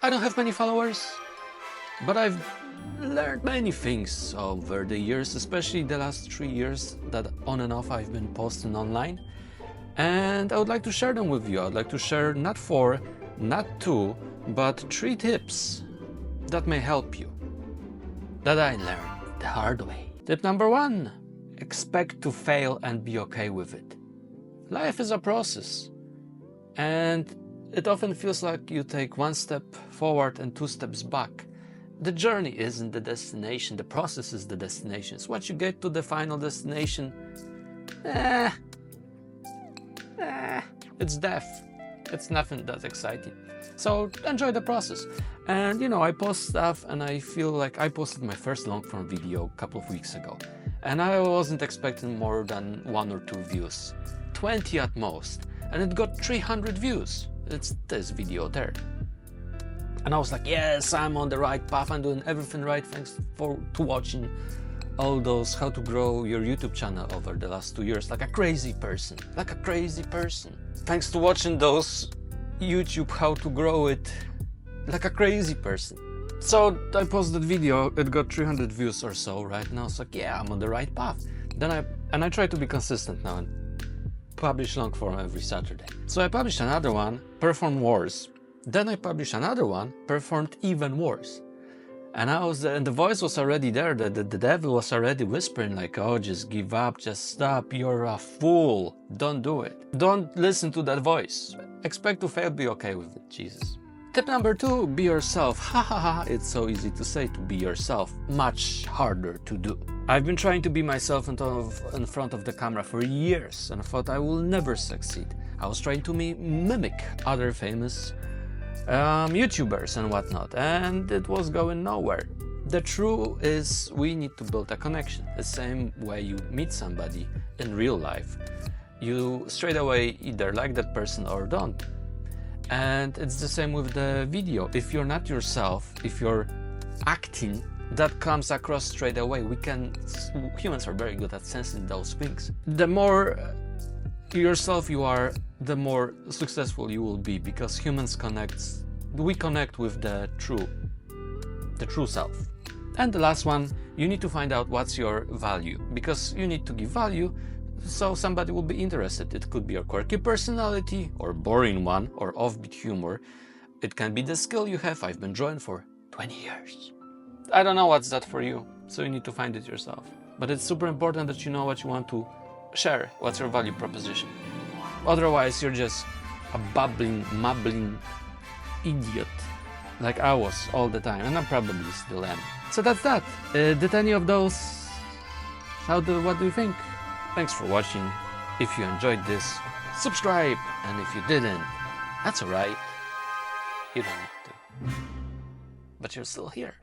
I don't have many followers, but I've learned many things over the years, especially the last 3 years that on and off I've been posting online. And I would like to share them with you. I would like to share not 4, not 2, but 3 tips that may help you, that I learned the hard way. Tip number 1, expect to fail and be okay with it. Life is a process, and it often feels like you take 1 step forward and 2 steps back. The journey isn't the destination, the process is the destination. So once you get to the final destination, it's death. It's nothing that exciting. So enjoy the process. And you know, I post stuff and I feel like I posted my first long form video a couple of weeks ago. And I wasn't expecting more than 1 or 2 views. 20 at most. And it got 300 views. It's this video there. And I was like, yes, I'm on the right path. I'm doing everything right. Thanks to watching all those how to grow your YouTube channel over the last 2 years. Like a crazy person. Like a crazy person. Thanks to watching those YouTube how to grow it like a crazy person. So I posted that video. It got 300 views or so right now. It's like, yeah, I'm on the right path. Then I try to be consistent now and publish long form every Saturday. So I published another one, performed worse. Then I published another one, performed even worse. And the voice was already there, the devil was already whispering like, oh, just give up, just stop, you're a fool, don't do it. Don't listen to that voice. Expect to fail, be okay with it, Jesus. Tip number 2, be yourself. Ha ha ha, it's so easy to say to be yourself, much harder to do. I've been trying to be myself in front of the camera for years and I thought I will never succeed. I was trying to mimic other famous YouTubers and whatnot, and it was going nowhere. The truth is we need to build a connection. The same way you meet somebody in real life, you straight away either like that person or don't. And it's the same with the video. If you're not yourself, if you're acting, that comes across straight away. Humans are very good at sensing those things. The more yourself you are, the more successful you will be, because humans we connect with the true self. And the last one, you need to find out what's your value, because you need to give value so somebody will be interested. It could be your quirky personality or boring one or offbeat humor. It can be the skill you have. I've been drawing for 20 years. I don't know what's that for you, so you need to find it yourself. But it's super important that you know what you want to share, what's your value proposition. Otherwise, you're just a mumbling idiot, like I was all the time, and I probably still am. So that's that. Did any of those? What do you think? Thanks for watching. If you enjoyed this, subscribe, and if you didn't, that's alright. You don't need to. But you're still here.